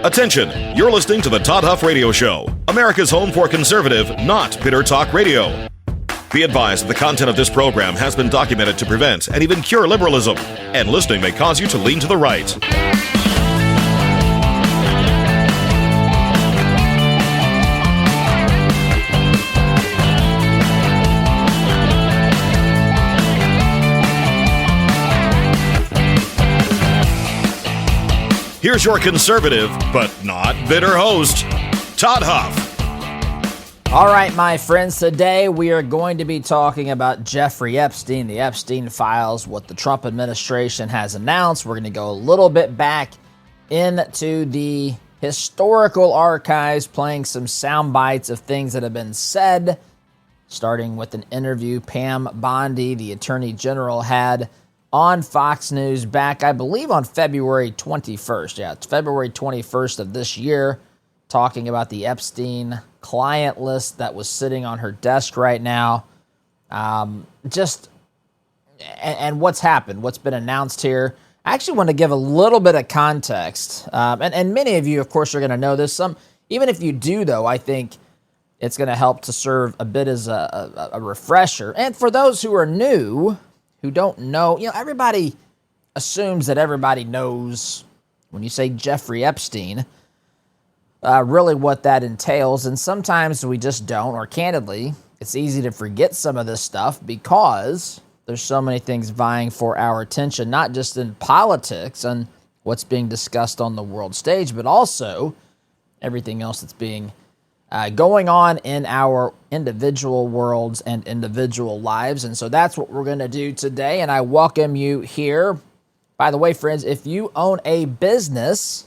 Attention, you're listening to the Todd Huff Radio Show, America's home for conservative, not bitter talk radio. Be advised that the content of this program has been documented to prevent and even cure liberalism, and listening may cause you to lean to the right. Here's your conservative, but not bitter host, Todd Huff. All right, my friends, today we are going to be talking about Jeffrey Epstein, the Epstein files, what the Trump administration has announced. We're going to go a little bit back into the historical archives, playing some sound bites of things that have been said, starting with an interview Pam Bondi, the Attorney General, had on Fox News back, I believe, on February 21st. Yeah, it's February 21st of this year, talking about the Epstein client list that was sitting on her desk right now. And what's happened, what's been announced here. I actually want to give a little bit of context. And many of you, of course, are going to know this. Even if you do, though, I think it's going to help to serve a bit as a refresher. And for those who are new, who don't know, everybody assumes that everybody knows when you say Jeffrey Epstein, really what that entails. And sometimes we just don't, or candidly, it's easy to forget some of this stuff because there's so many things vying for our attention, not just in politics and what's being discussed on the world stage, but also everything else that's being going on in our individual worlds and individual lives. And so that's what we're going to do today. And I welcome you here. By the way, friends, if you own a business,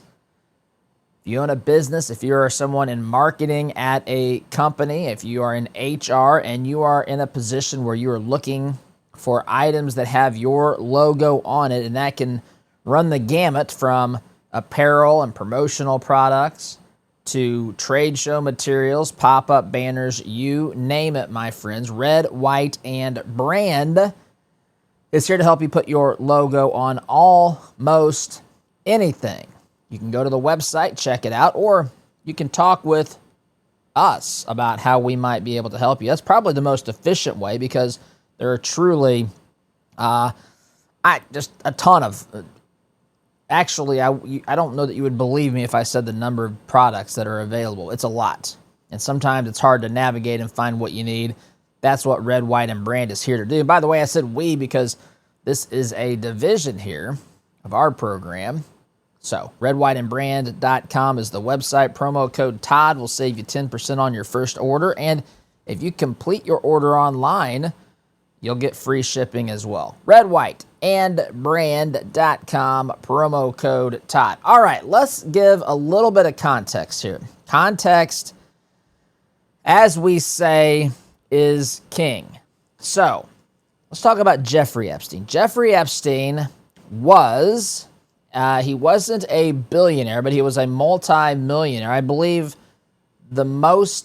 if you're someone in marketing at a company, if you are in HR and you are in a position where you are looking for items that have your logo on it, and that can run the gamut from apparel and promotional products to trade show materials, pop-up banners, you name it, my friends. Red, White, and Brand is here to help you put your logo on almost anything. You can go to the website, check it out, or you can talk with us about how we might be able to help you. That's probably the most efficient way because there are truly just a ton of... Actually, I don't know that you would believe me if I said the number of products that are available. It's a lot. And sometimes it's hard to navigate and find what you need. That's what Red, White, and Brand is here to do. And by the way, I said we because this is a division here of our program. So, redwhiteandbrand.com is the website. Promo code Todd will save you 10% on your first order. And if you complete your order online, you'll get free shipping as well. redwhiteandbrand.com, promo code Todd. All right, let's give a little bit of context here. Context, as we say, is king. So, let's talk about Jeffrey Epstein. Jeffrey Epstein he wasn't a billionaire, but he was a multi-millionaire. I believe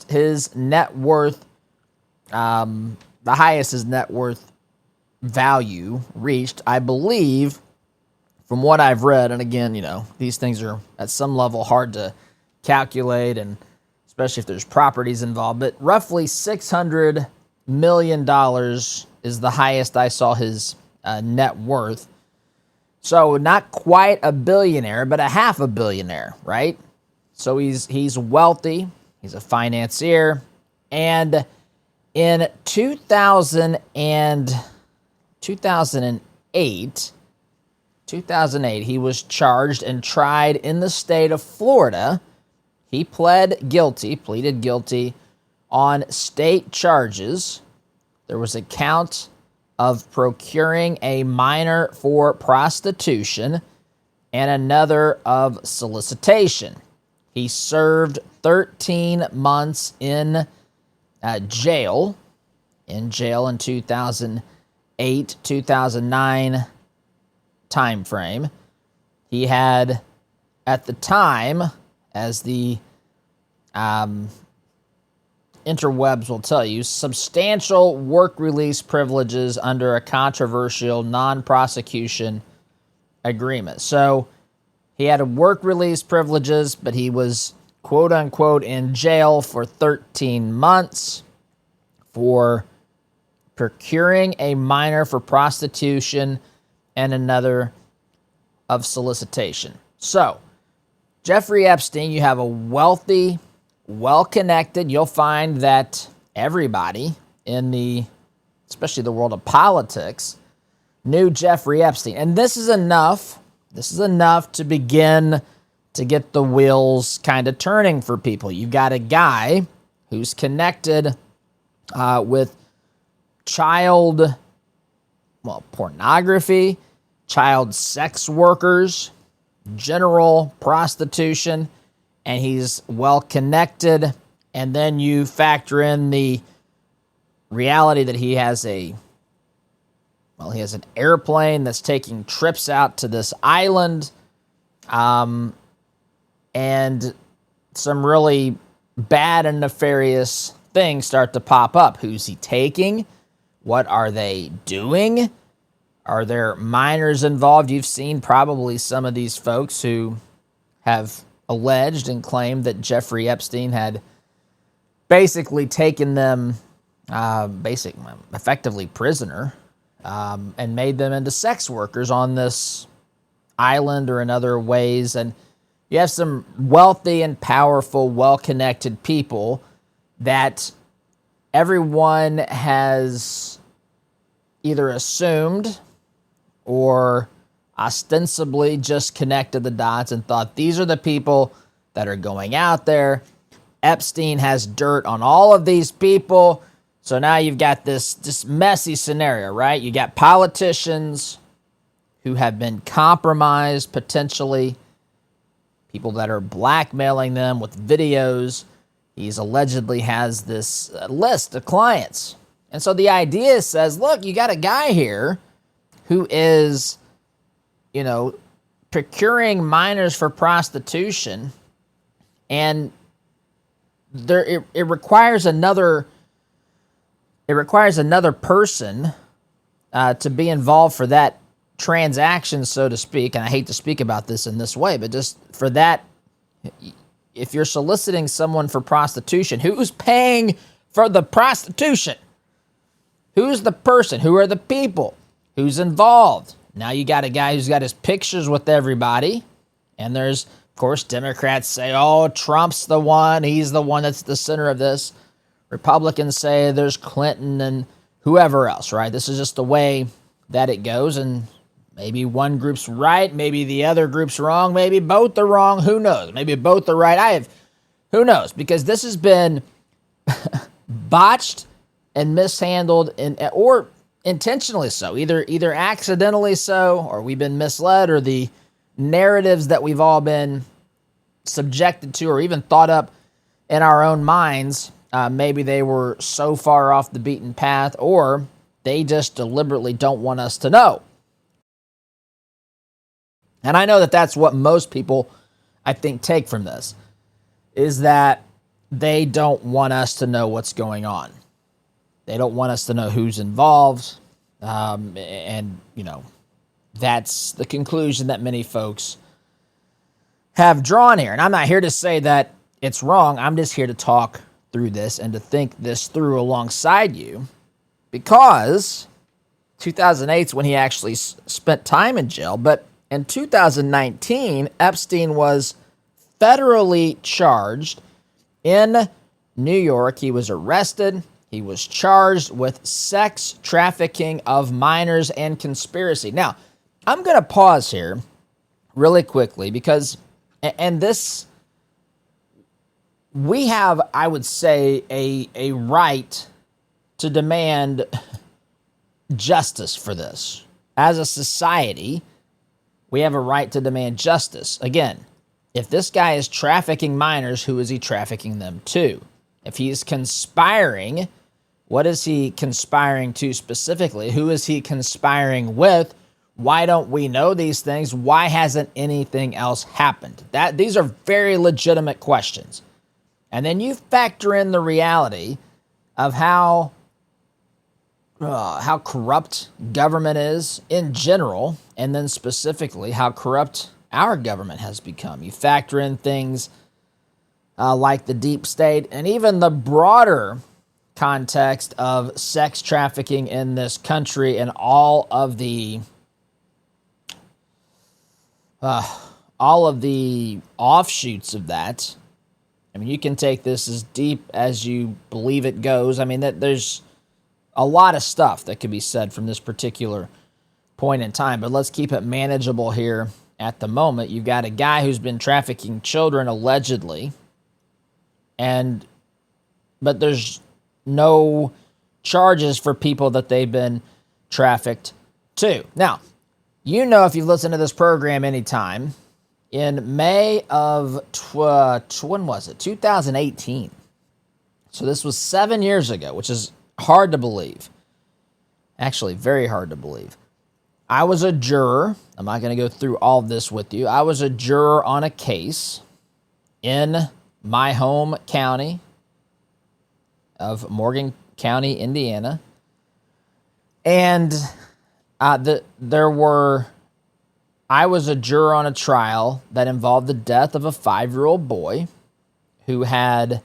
his net worth, the highest his net worth value reached, I believe, from what I've read, and again, these things are at some level hard to calculate, and especially if there's properties involved, but roughly $600 million is the highest I saw his net worth. So not quite a billionaire, but a half a billionaire, right? So he's wealthy, he's a financier, and in 2008, he was charged and tried in the state of Florida. He pleaded guilty on state charges. There was a count of procuring a minor for prostitution and another of solicitation. He served 13 months in jail in 2008, 2009 time frame. He had, at the time, as the interwebs will tell you, substantial work release privileges under a controversial non-prosecution agreement. So He had work release privileges, but he was quote unquote in jail for 13 months for procuring a minor for prostitution and another of solicitation. So, Jeffrey Epstein, you have a wealthy, well-connected, you'll find that everybody in especially the world of politics, knew Jeffrey Epstein. And this is enough to begin to get the wheels kind of turning for people. You got a guy who's connected with child pornography, child sex workers, general prostitution, and he's well connected. And then you factor in the reality that he has an airplane that's taking trips out to this island, and some really bad and nefarious things start to pop up. Who's he taking? What are they doing? Are there minors involved? You've seen probably some of these folks who have alleged and claimed that Jeffrey Epstein had basically taken them effectively prisoner, and made them into sex workers on this island or in other ways. And you have some wealthy and powerful, well-connected people that everyone has either assumed or ostensibly just connected the dots and thought these are the people that are going out there. Epstein has dirt on all of these people. So now you've got this messy scenario, right? You got politicians who have been compromised, potentially, people that are blackmailing them with videos. He's allegedly has this list of clients. And so the idea says, look, you got a guy here who is, procuring minors for prostitution, and it requires another person to be involved for that transaction, so to speak. And I hate to speak about this in this way, but just for that, if you're soliciting someone for prostitution, who's paying for the prostitution? Who's the person? Who are the people? Who's involved? Now you got a guy who's got his pictures with everybody, and there's, of course, Democrats say, oh, Trump's the one. He's the one that's the center of this. Republicans say there's Clinton and whoever else, right? This is just the way that it goes, and maybe one group's right, maybe the other group's wrong, maybe both are wrong, who knows? Maybe both are right. Who knows? Because this has been botched and mishandled, or intentionally so, either accidentally so, or we've been misled, or the narratives that we've all been subjected to or even thought up in our own minds, maybe they were so far off the beaten path, or they just deliberately don't want us to know. And I know that that's what most people, I think, take from this, is that they don't want us to know what's going on. They don't want us to know who's involved. And that's the conclusion that many folks have drawn here. And I'm not here to say that it's wrong. I'm just here to talk through this and to think this through alongside you, because 2008 is when he actually spent time in jail. But in 2019, Epstein was federally charged in New York. He was arrested. He was charged with sex trafficking of minors and conspiracy. Now, I'm going to pause here really quickly because, we have, I would say, a right to demand justice for this. As a society, we have a right to demand justice. Again, if this guy is trafficking minors, who is he trafficking them to? If he's conspiring, what is he conspiring to specifically? Who is he conspiring with? Why don't we know these things? Why hasn't anything else happened? These are very legitimate questions. And then you factor in the reality of how corrupt government is in general, and then specifically how corrupt our government has become. You factor in things like the deep state and even the broader context of sex trafficking in this country and all of the offshoots of that. I mean, you can take this as deep as you believe it goes. I mean, there's a lot of stuff that could be said from this particular point in time, but let's keep it manageable here at the moment. You've got a guy who's been trafficking children allegedly, but there's no charges for people that they've been trafficked to. Now, you know, if you've listened to this program anytime, in May of, when was it? 2018. So this was 7 years ago, which is hard to believe. Actually, very hard to believe. I was a juror. I'm not going to go through all of this with you. I was a juror on a case in my home county of Morgan County, Indiana. And I was a juror on a trial that involved the death of a 5-year-old boy who had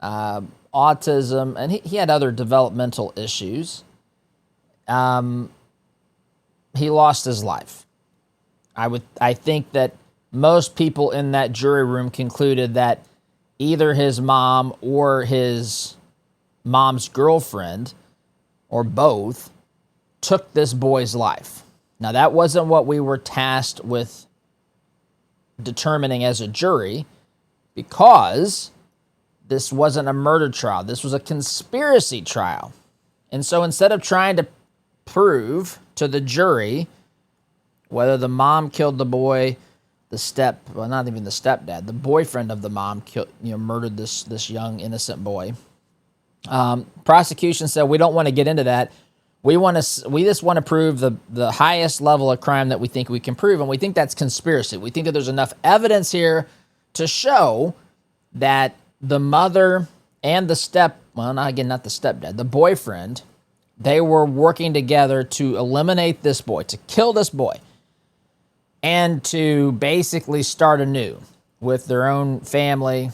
autism, and he had other developmental issues. He lost his life. I think that most people in that jury room concluded that either his mom or his mom's girlfriend, or both, took this boy's life. Now, that wasn't what we were tasked with determining as a jury, because this wasn't a murder trial. This was a conspiracy trial. And so instead of trying to prove to the jury whether the mom killed the boy, not even the stepdad, the boyfriend of the mom murdered this young innocent boy, prosecution said, we don't want to get into that. We just want to prove the highest level of crime that we think we can prove, and we think that's conspiracy. We think that there's enough evidence here to show that the mother and not the stepdad, the boyfriend, they were working together to eliminate this boy, to kill this boy, and to basically start anew with their own family,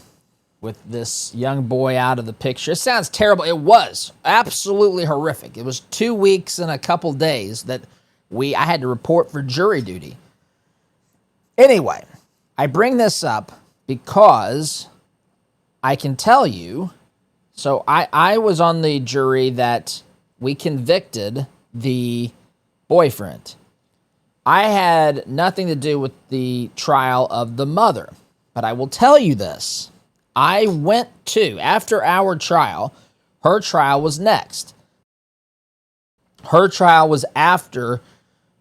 with this young boy out of the picture. It sounds terrible. It was absolutely horrific. It was 2 weeks and a couple days that I had to report for jury duty. Anyway, I bring this up because I can tell you, so I was on the jury that we convicted the boyfriend. I had nothing to do with the trial of the mother, but I will tell you this. I went to, after our trial, her trial was next. Her trial was after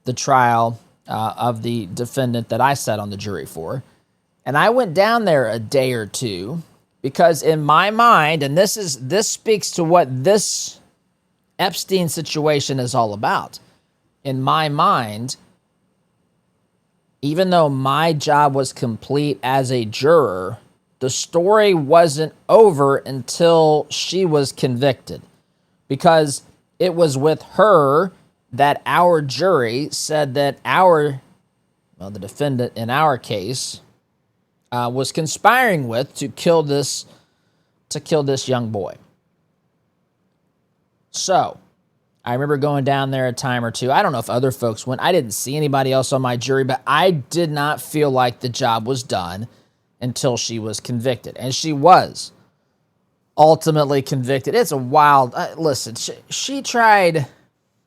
the trial of the defendant that I sat on the jury for. And I went down there a day or two because in my mind, and this speaks to what this Epstein situation is all about. In my mind, even though my job was complete as a juror, the story wasn't over until she was convicted, because it was with her that our jury said that the defendant in our case was conspiring with to kill this young boy. So I remember going down there a time or two. I don't know if other folks went. I didn't see anybody else on my jury, but I did not feel like the job was done until she was convicted. And she was ultimately convicted. It's a wild... listen, she tried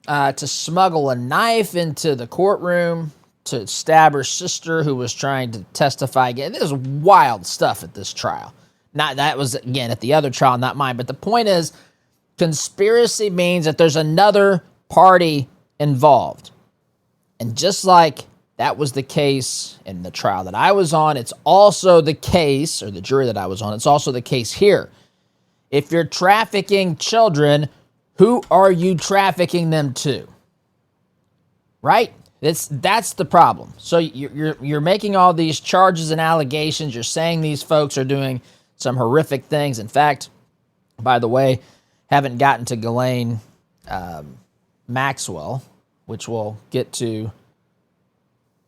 to smuggle a knife into the courtroom to stab her sister who was trying to testify again. There's wild stuff at this trial. That was, again, at the other trial, not mine. But the point is, conspiracy means that there's another party involved. And just like that was the case in the trial that I was on, it's also the case, or the jury that I was on, it's also the case here. If you're trafficking children, who are you trafficking them to? Right? That's the problem. So you're making all these charges and allegations. You're saying these folks are doing some horrific things. In fact, by the way, haven't gotten to Epstein Maxwell, which we'll get to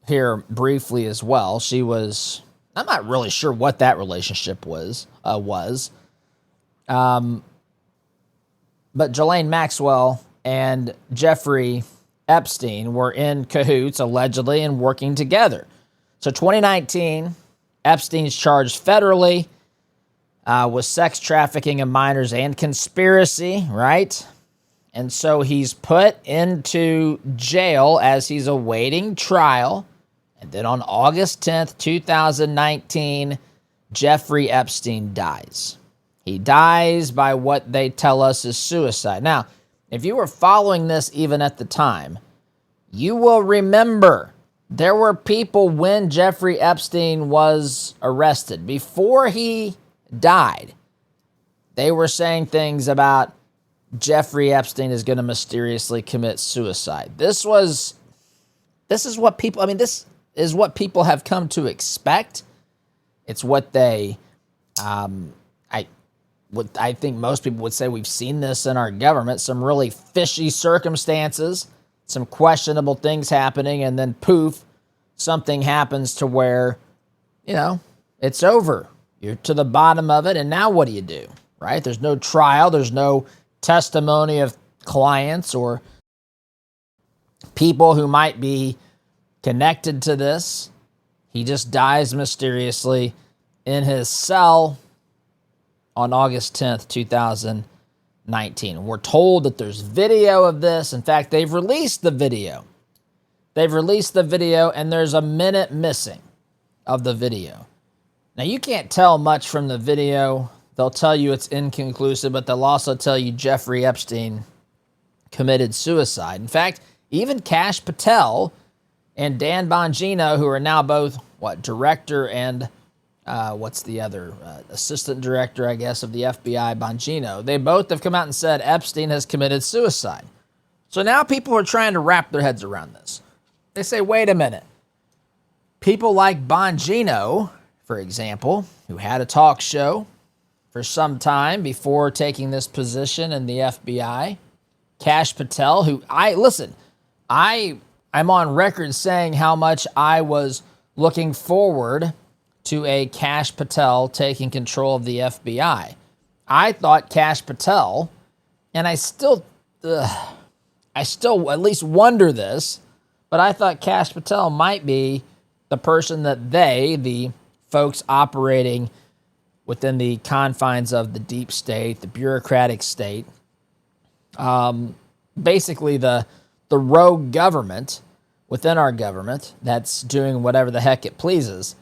here briefly as well. She was, I'm not really sure what that relationship was. But Ghislaine Maxwell and Jeffrey Epstein were in cahoots, allegedly, and working together. So 2019, Epstein's charged federally with sex trafficking of minors and conspiracy, right? And so he's put into jail as he's awaiting trial. And then on August 10th, 2019, Jeffrey Epstein dies. He dies by what they tell us is suicide. Now, if you were following this even at the time, you will remember there were people when Jeffrey Epstein was arrested. Before he died, they were saying things about Jeffrey Epstein is going to mysteriously commit suicide. This is what people have come to expect. It's what they, I think most people would say we've seen this in our government, some really fishy circumstances, some questionable things happening, and then poof, something happens to where, it's over. You're to the bottom of it, and now what do you do, right? There's no trial. There's no testimony of clients or people who might be connected to this. He just dies mysteriously in his cell on August 10th, 2019. We're told that there's video of this. In fact, they've released the video. And there's a minute missing of the video. Now, you can't tell much from the video. They'll tell you it's inconclusive, but they'll also tell you Jeffrey Epstein committed suicide. In fact, even Kash Patel and Dan Bongino, who are now both, director and what's the other? Assistant director, I guess, of the FBI, Bongino. They both have come out and said Epstein has committed suicide. So now people are trying to wrap their heads around this. They say, wait a minute. People like Bongino, for example, who had a talk show for some time before taking this position in the FBI. Kash Patel, who I'm on record saying how much I was looking forward to a Kash Patel taking control of the FBI. I thought Kash Patel, and I still at least wonder this, but I thought Kash Patel might be the person that the folks operating within the confines of the deep state, the bureaucratic state, basically the rogue government within our government that's doing whatever the heck it pleases.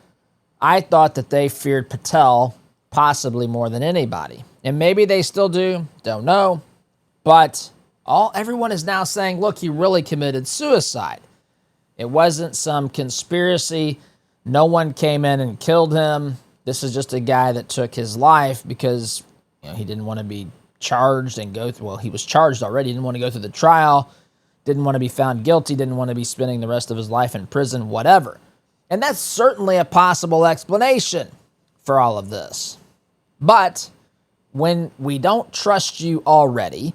I thought that they feared Patel possibly more than anybody. And maybe they still do, don't know. But everyone is now saying, look, he really committed suicide. It wasn't some conspiracy. No one came in and killed him. This is just a guy that took his life because he didn't want to be charged and he was charged already. He didn't want to go through the trial, didn't want to be found guilty, didn't want to be spending the rest of his life in prison, whatever. And that's certainly a possible explanation for all of this. But when we don't trust you already,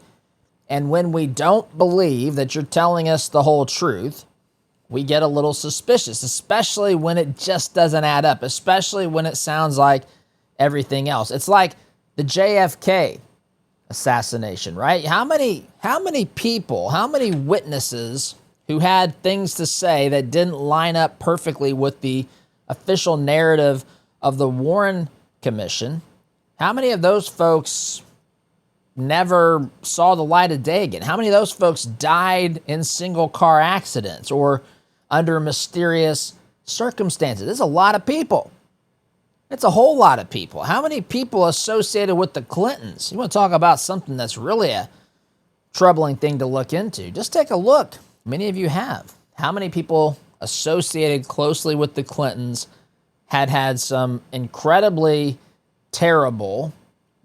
and when we don't believe that you're telling us the whole truth, we get a little suspicious, especially when it just doesn't add up, especially when it sounds like everything else. It's like the JFK assassination, right? How many people, how many witnesses who had things to say that didn't line up perfectly with the official narrative of the Warren Commission, how many of those folks never saw the light of day again? How many of those folks died in single car accidents or under mysterious circumstances? There's a lot of people. It's a whole lot of people. How many people associated with the Clintons? You want to talk about something that's really a troubling thing to look into. Just take a look. Many of you have. How many people associated closely with the Clintons had some incredibly terrible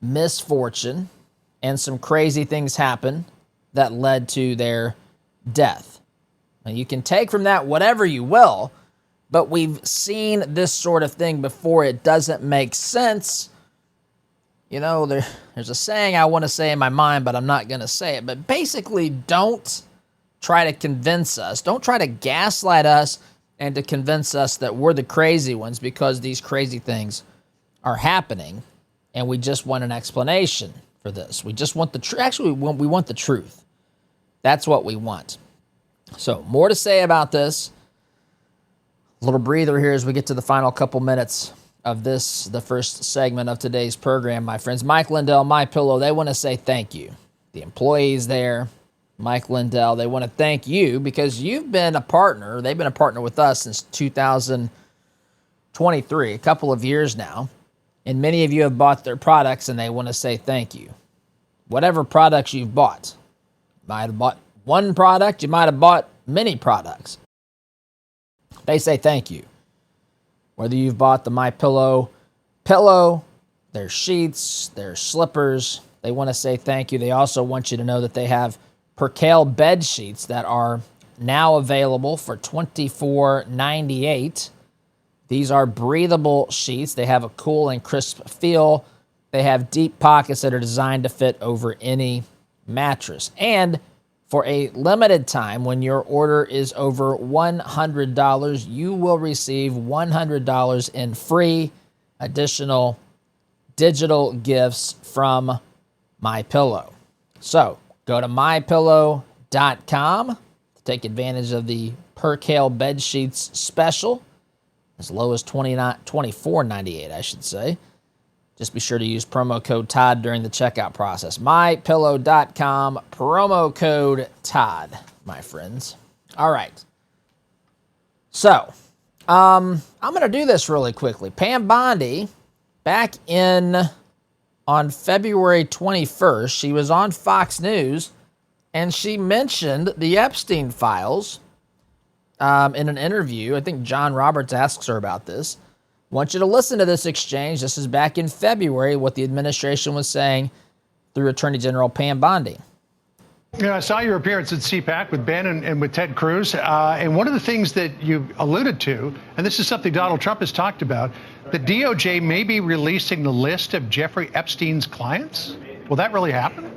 misfortune and some crazy things happen that led to their death? Now, you can take from that whatever you will, but we've seen this sort of thing before. It doesn't make sense. There's a saying I want to say in my mind, but I'm not going to say it. But basically, don't try to convince us. Don't try to gaslight us and to convince us that we're the crazy ones because these crazy things are happening, and we just want an explanation for this. We just want the truth. Actually, we want the truth. That's what we want. So, more to say about this. A little breather here as we get to the final couple minutes of this, the first segment of today's program, my friends. Mike Lindell, MyPillow, they want to say thank you. The employees there, Mike Lindell, they want to thank you because you've been a partner. They've been a partner with us since 2023, a couple of years now. And many of you have bought their products, and they want to say thank you. Whatever products you've bought. You might have bought one product. You might have bought many products. They say thank you. Whether you've bought the MyPillow pillow, their sheets, their slippers, they want to say thank you. They also want you to know that they have Percale bed sheets that are now available for $24.98. These are breathable sheets. They have a cool and crisp feel. They have deep pockets that are designed to fit over any mattress. And for a limited time, when your order is over $100, you will receive $100 in free additional digital gifts from MyPillow. So go to mypillow.com to take advantage of the Percale bed sheets special. As low as $24.98, I should say. Just be sure to use promo code Todd during the checkout process. MyPillow.com, promo code Todd, my friends. All right. So, I'm going to do this really quickly. Pam Bondi, back on February 21st, she was on Fox News, and she mentioned the Epstein files in an interview. I think John Roberts asks her about this. I want you to listen to this exchange. This is back in February, what the administration was saying through Attorney General Pam Bondi. I saw your appearance at CPAC with Ben and with Ted Cruz. And one of the things that you alluded to, and this is something Donald Trump has talked about, the DOJ may be releasing the list of Jeffrey Epstein's clients. Will that really happen?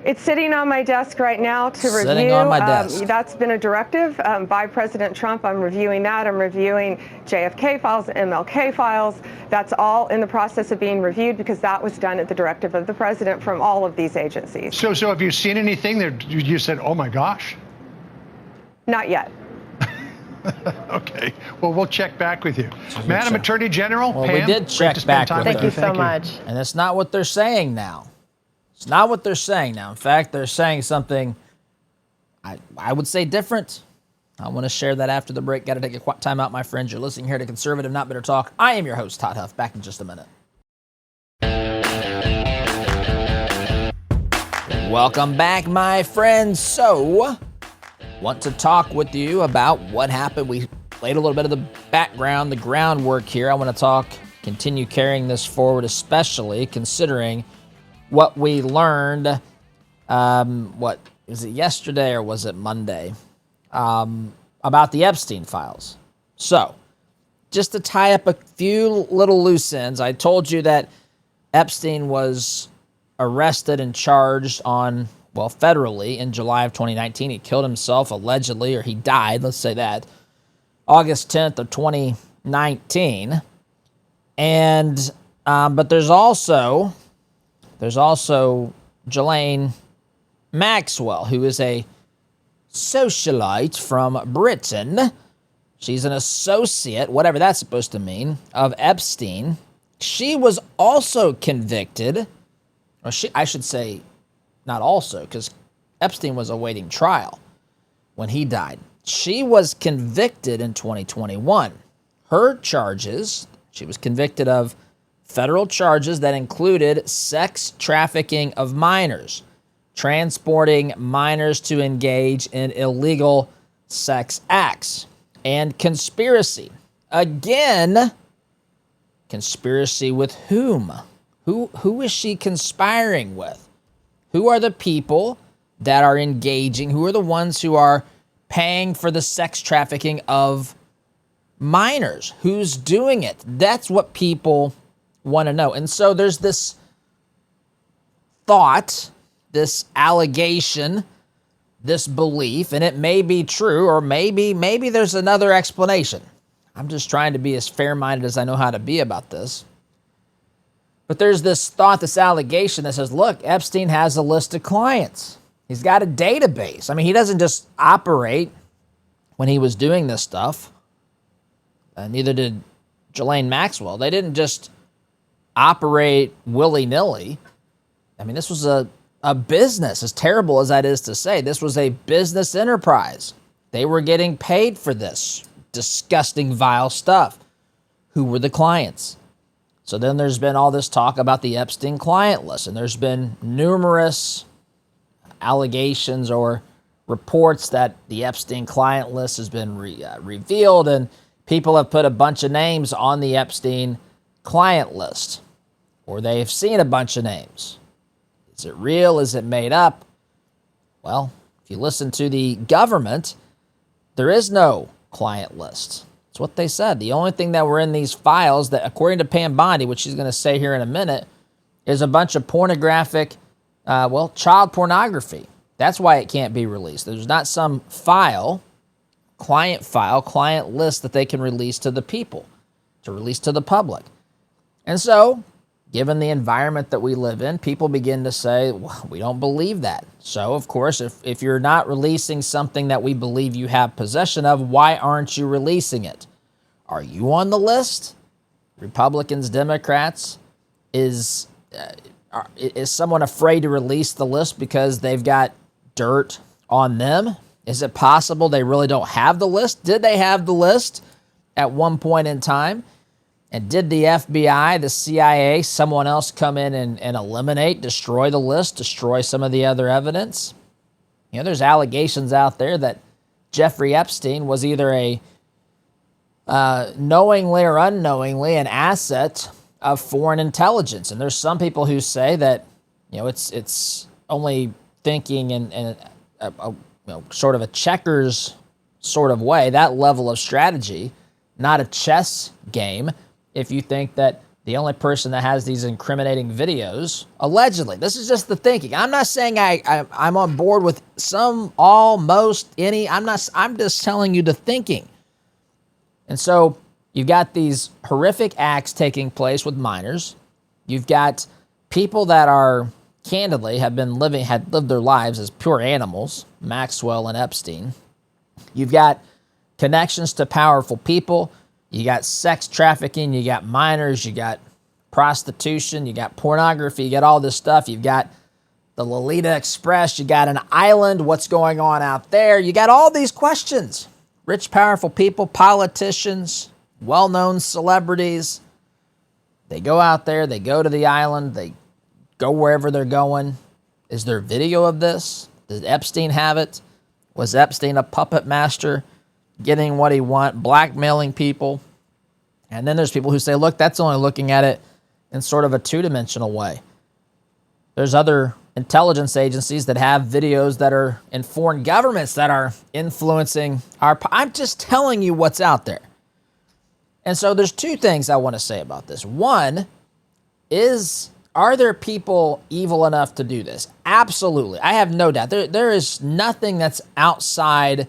It's sitting on my desk right now to review. Sitting on my desk. That's been a directive by President Trump. I'm reviewing that. I'm reviewing JFK files, MLK files. That's all in the process of being reviewed because that was done at the directive of the president from all of these agencies. So have you seen anything that you said, oh my gosh? Not yet. Okay. Well, we'll check back with you. Madam Attorney General, well, Pam, we did check back with Thank you so much. And that's not what they're saying now. It's not what they're saying now. In fact, they're saying something, I would say, different. I want to share that after the break. Got to take a time out, my friends. You're listening here to Conservative Not Bitter Talk. I am your host, Todd Huff. Back in just a minute. Welcome back, my friends. So, want to talk with you about what happened. We played a little bit of the background, the groundwork here. I want to continue carrying this forward, especially considering what we learned, what is it, yesterday or was it Monday, about the Epstein files. So, just to tie up a few little loose ends, I told you that Epstein was arrested and charged federally in July of 2019. He killed himself allegedly, or he died, let's say that, August 10th of 2019. And, but there's also Ghislaine Maxwell, who is a socialite from Britain. She's an associate, whatever that's supposed to mean, of Epstein. She was also convicted, or I should say not also, because Epstein was awaiting trial when he died. She was convicted in 2021. Her charges, she was convicted of federal charges that included sex trafficking of minors, transporting minors to engage in illegal sex acts, and conspiracy. Again, conspiracy with whom? Who is she conspiring with? Who are the people that are engaging? Who are the ones who are paying for the sex trafficking of minors? Who's doing it? That's what people want to know. And so there's this thought, this allegation this belief, and it may be true, or maybe there's another explanation. I'm just trying to be as fair-minded as I know how to be about this. But there's this thought, this allegation that says, look, Epstein has a list of clients. He's got a database. I mean, he doesn't just operate when he was doing this stuff. Neither did Ghislaine Maxwell. They didn't just operate willy-nilly. I mean, this was a business, as terrible as that is to say. This was a business enterprise. They were getting paid for this disgusting, vile stuff. Who were the clients? So then there's been all this talk about the Epstein client list, and there's been numerous allegations or reports that the Epstein client list has been revealed, and people have put a bunch of names on the Epstein client list, or they have seen a bunch of names. Is it real? Is it made up? Well, if you listen to the government, there is no client list. That's what they said. The only thing that were in these files that, according to Pam Bondi, which she's going to say here in a minute, is a bunch of pornographic, child pornography. That's why it can't be released. There's not some client list that they can release to the people, to release to the public. And so, given the environment that we live in, people begin to say, well, we don't believe that. So, of course, if you're not releasing something that we believe you have possession of, why aren't you releasing it? Are you on the list? Republicans, Democrats? Is someone afraid to release the list because they've got dirt on them? Is it possible they really don't have the list? Did they have the list at one point in time? And did the FBI, the CIA, someone else come in and eliminate, destroy the list, destroy some of the other evidence? You know, there's allegations out there that Jeffrey Epstein was either a knowingly or unknowingly an asset of foreign intelligence. And there's some people who say that, you know, it's only thinking in sort of a checkers sort of way, that level of strategy, not a chess game. If you think that the only person that has these incriminating videos, allegedly, this is just the thinking. I'm not saying I'm on board with some, all, most, any. I'm just telling you the thinking. And so you've got these horrific acts taking place with minors. You've got people that are candidly had lived their lives as pure animals, Maxwell and Epstein. You've got connections to powerful people. You got sex trafficking, you got minors, you got prostitution, you got pornography, you got all this stuff. You've got the Lolita Express, you got an island, what's going on out there? You got all these questions. Rich, powerful people, politicians, well-known celebrities. They go out there, they go to the island, they go wherever they're going. Is there video of this? Did Epstein have it? Was Epstein a puppet master? Getting what he wants, blackmailing people. And then there's people who say, look, that's only looking at it in sort of a two-dimensional way. There's other intelligence agencies that have videos that are in foreign governments that are influencing I'm just telling you what's out there. And so there's two things I want to say about this. One is, are there people evil enough to do this? Absolutely. I have no doubt. There is nothing that's outside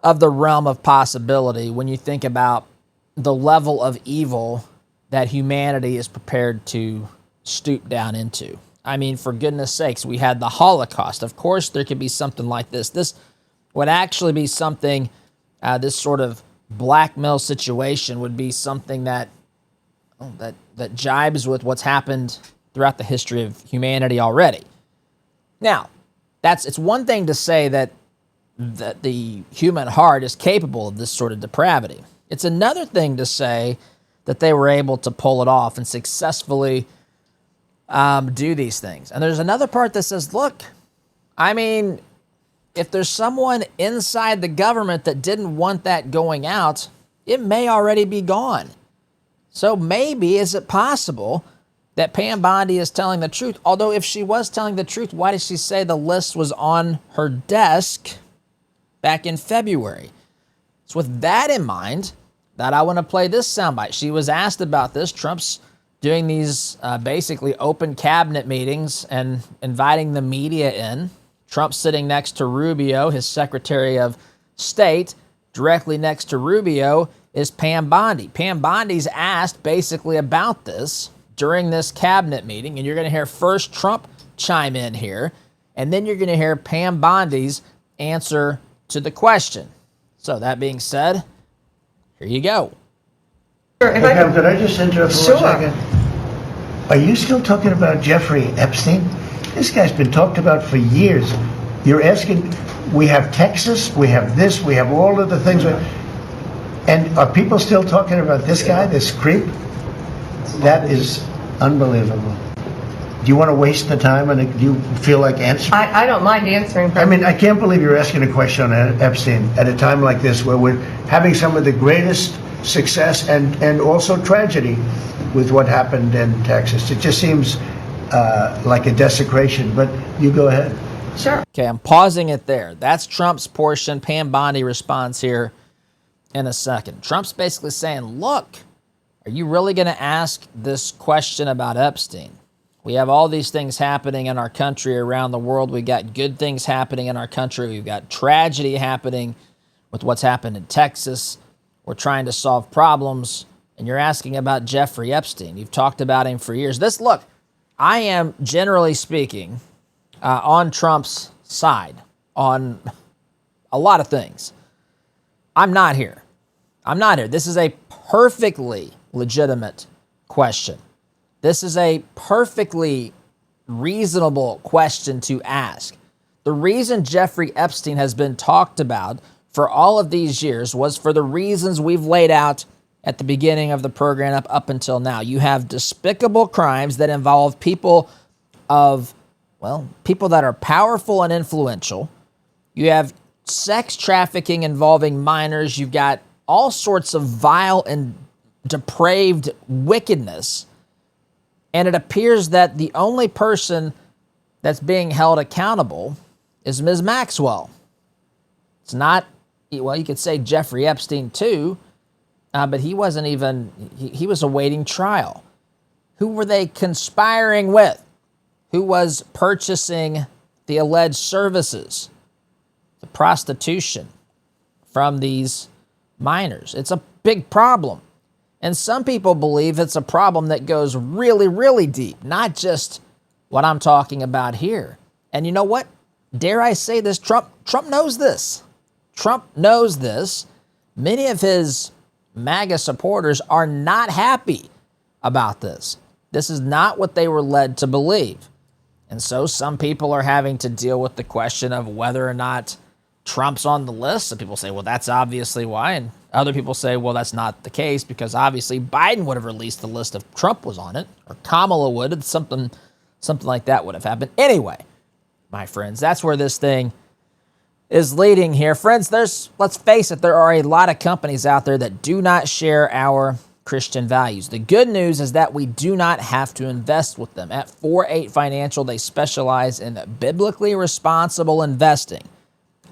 of the realm of possibility when you think about the level of evil that humanity is prepared to stoop down into. I mean, for goodness sakes, we had the Holocaust. Of course, there could be something like this. This would actually be something, this sort of blackmail situation would be something that jibes with what's happened throughout the history of humanity already. Now, it's one thing to say that the human heart is capable of this sort of depravity. It's another thing to say that they were able to pull it off and successfully do these things. And there's another part that says, look, I mean, if there's someone inside the government that didn't want that going out, it may already be gone. So maybe, is it possible that Pam Bondi is telling the truth? Although if she was telling the truth, why did she say the list was on her desk back in February? So with that in mind, that I want to play this soundbite. She was asked about this. Trump's doing these basically open cabinet meetings and inviting the media in, Trump sitting next to Rubio, his Secretary of State. Directly next to Rubio is Pam Bondi. Pam Bondi's asked basically about this during this cabinet meeting, and you're going to hear first Trump chime in here, and then you're going to hear Pam Bondi's answer to the question. So that being said, here you go. Hey, Pam, could I just interrupt for 1 second? Are you still talking about Jeffrey Epstein? This guy's been talked about for years. You're asking, we have Texas, we have this, we have all of the things. And are people still talking about this guy, this creep? That is unbelievable. Do you want to waste the time, and do you feel like answering? I don't mind answering. I mean, I can't believe you're asking a question on Epstein at a time like this, where we're having some of the greatest success and also tragedy with what happened in Texas. It just seems like a desecration, but you go ahead. Sure. Okay, I'm pausing it there. That's Trump's portion. Pam Bondi responds here in a second. Trump's basically saying, look, are you really going to ask this question about Epstein? We have all these things happening in our country, around the world. We've got good things happening in our country. We've got tragedy happening with what's happened in Texas. We're trying to solve problems, and you're asking about Jeffrey Epstein. You've talked about him for years. Look, I am, generally speaking, on Trump's side on a lot of things. I'm not here. This is a perfectly legitimate question. This is a perfectly reasonable question to ask. The reason Jeffrey Epstein has been talked about for all of these years was for the reasons we've laid out at the beginning of the program up until now. You have despicable crimes that involve people that are powerful and influential. You have sex trafficking involving minors. You've got all sorts of vile and depraved wickedness. And it appears that the only person that's being held accountable is Ms. Maxwell. It's not, well, you could say Jeffrey Epstein too, but he wasn't even, he was awaiting trial. Who were they conspiring with? Who was purchasing the alleged services, the prostitution from these minors? It's a big problem. And some people believe it's a problem that goes really, really deep, not just what I'm talking about here. And you know what? Dare I say this? Trump knows this. Trump knows this. Many of his MAGA supporters are not happy about this. This is not what they were led to believe. And so some people are having to deal with the question of whether or not Trump's on the list. Some people say, well, that's obviously why. And other people say, well, that's not the case because obviously Biden would have released the list if Trump was on it, or Kamala would. Something like that would have happened. Anyway, my friends, that's where this thing is leading here. Friends, let's face it, there are a lot of companies out there that do not share our Christian values. The good news is that we do not have to invest with them. At 48 Financial, they specialize in biblically responsible investing.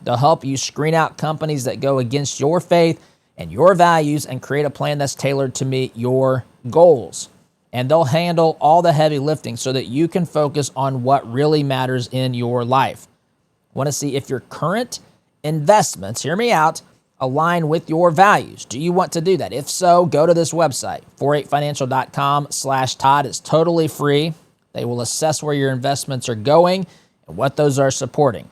They'll help you screen out companies that go against your faith and your values and create a plan that's tailored to meet your goals. And they'll handle all the heavy lifting so that you can focus on what really matters in your life. Want to see if your current investments, hear me out, align with your values. Do you want to do that? If so, go to this website, 48financial.com/Todd. It's totally free. They will assess where your investments are going and what those are supporting.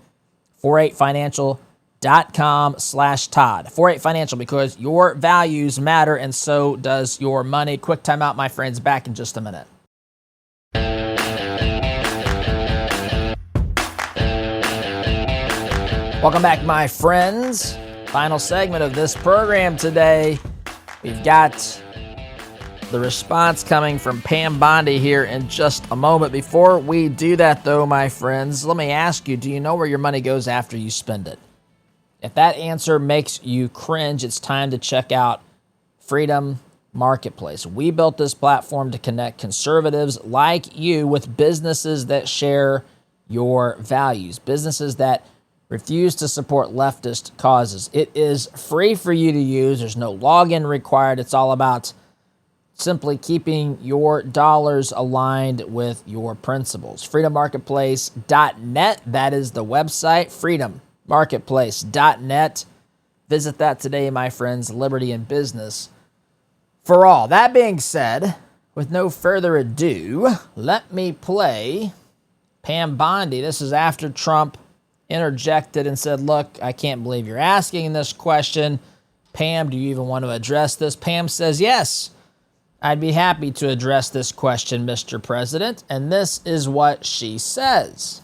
48financial.com/Todd. 48 Financial, because your values matter and so does your money. Quick time out, my friends. Back in just a minute. Welcome back, my friends. Final segment of this program today. We've got the response coming from Pam Bondi here in just a moment. Before we do that, though, my friends, let me ask you, do you know where your money goes after you spend it? If that answer makes you cringe, it's time to check out Freedom Marketplace. We built this platform to connect conservatives like you with businesses that share your values, businesses that refuse to support leftist causes. It is free for you to use. There's no login required. It's all about simply keeping your dollars aligned with your principles. freedommarketplace.net, that is the website, freedommarketplace.net. Visit that today, my friends. Liberty and business for all. That being said, with no further ado, let me play Pam Bondi. This is after Trump interjected and said, look, I can't believe you're asking this question. Pam, do you even want to address this? Pam says, yes, I'd be happy to address this question, Mr. President. And this is what she says.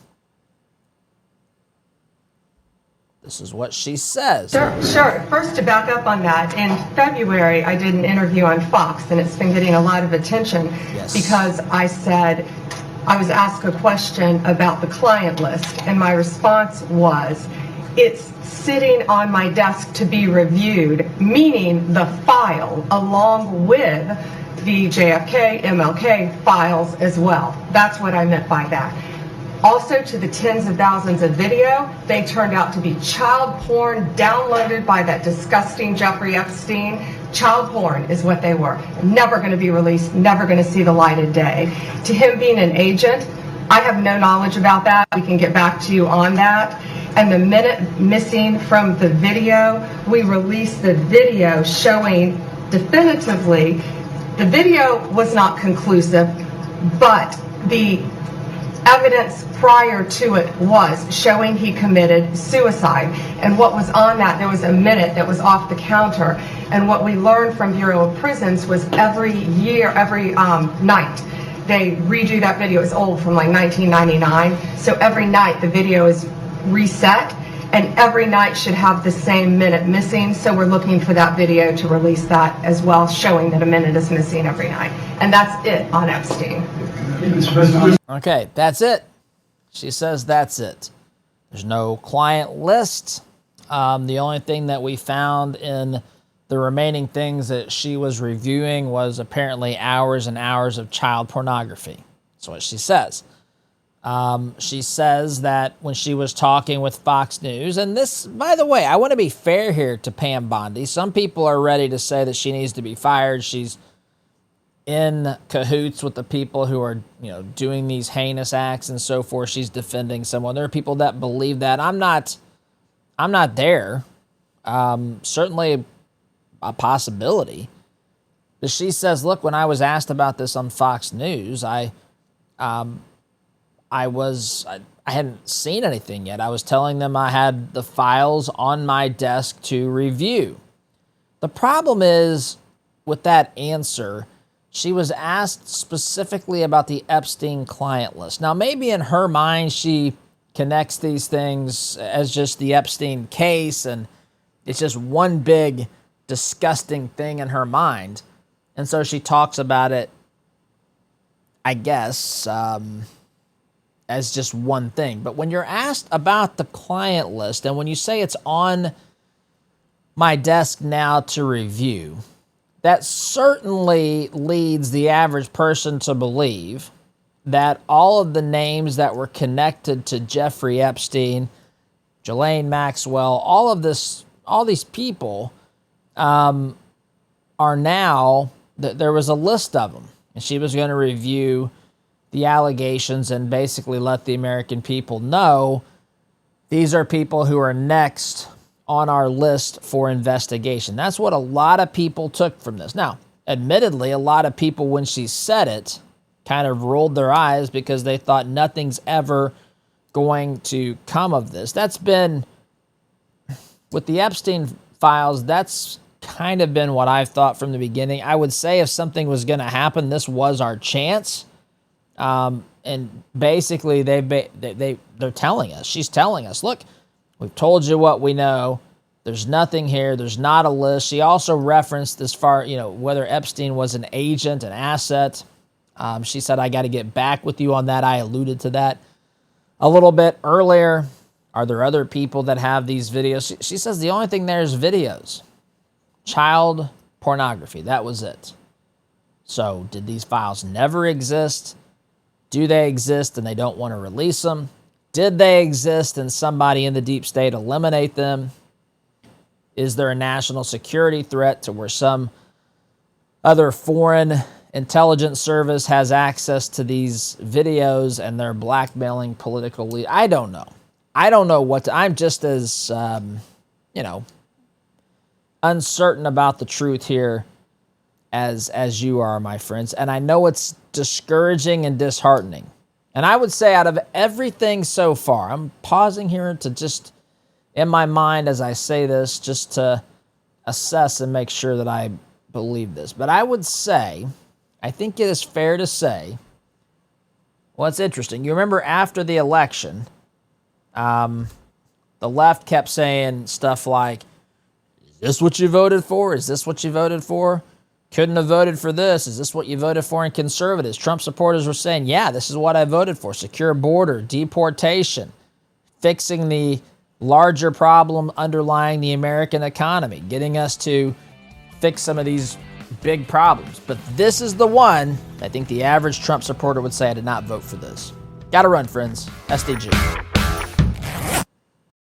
This is what she says. Sure. First, to back up on that, in February, I did an interview on Fox, and it's been getting a lot of attention because I said I was asked a question about the client list, and my response was, it's sitting on my desk to be reviewed, meaning the file along with the JFK, MLK files as well. That's what I meant by that. Also, to the tens of thousands of video, they turned out to be child porn downloaded by that disgusting Jeffrey Epstein. Child porn is what they were. Never going to be released, never going to see the light of day. To him being an agent, I have no knowledge about that. We can get back to you on that. And the minute missing from the video, we released the video showing definitively the video was not conclusive, but the evidence prior to it was showing he committed suicide. And what was on that, there was a minute that was off the counter. And what we learned from Bureau of Prisons was every night, they redo that video. It's old, from like 1999. So every night the video is reset, and every night should have the same minute missing. So we're looking for that video to release that as well, showing that a minute is missing every night. And that's it on Epstein. Okay, that's it. She says that's it. There's no client list. The only thing that we found in the remaining things that she was reviewing was apparently hours and hours of child pornography. That's what she says. She says that when she was talking with Fox News, and this, by the way, I want to be fair here to Pam Bondi. Some people are ready to say that she needs to be fired. She's in cahoots with the people who are, doing these heinous acts and so forth. She's defending someone. There are people that believe that. I'm not there. Certainly a possibility. But she says, look, when I was asked about this on Fox News, I hadn't seen anything yet. I was telling them I had the files on my desk to review. The problem is with that answer, she was asked specifically about the Epstein client list. Now, maybe in her mind, she connects these things as just the Epstein case, and it's just one big disgusting thing in her mind. And so she talks about it, I guess, as just one thing. But when you're asked about the client list, and when you say it's on my desk now to review, that certainly leads the average person to believe that all of the names that were connected to Jeffrey Epstein, Ghislaine Maxwell, all these people are now, there was a list of them. And she was going to review the allegations and basically let the American people know these are people who are next on our list for investigation. That's what a lot of people took from this. Now, admittedly, a lot of people, when she said it, kind of rolled their eyes because they thought nothing's ever going to come of this. That's been, with the Epstein files, that's kind of been what I've thought from the beginning. I would say if something was going to happen, this was our chance. And basically, they're telling us, she's telling us, look, we've told you what we know. There's nothing here. There's not a list. She also referenced as far, whether Epstein was an agent, an asset. She said, I got to get back with you on that. I alluded to that a little bit earlier. Are there other people that have these videos? She says the only thing there is videos. Child pornography. That was it. So did these files never exist? Do they exist and they don't want to release them? Did they exist and somebody in the deep state eliminate them? Is there a national security threat to where some other foreign intelligence service has access to these videos and they're blackmailing political leaders. I don't know. I don't know what I'm just as, uncertain about the truth here as you are, my friends. And I know it's discouraging and disheartening. And I would say out of everything so far, I'm pausing here to just, in my mind as I say this, just to assess and make sure that I believe this. But I would say, I think it is fair to say, well, it's interesting. You remember after the election, the left kept saying stuff like, is this what you voted for? Is this what you voted for? Couldn't have voted for this. Is this what you voted for? And conservatives, Trump supporters were saying, yeah, this is what I voted for. Secure border, deportation, fixing the larger problem underlying the American economy, getting us to fix some of these big problems. But this is the one I think the average Trump supporter would say, I did not vote for this. Gotta run, friends. SDG.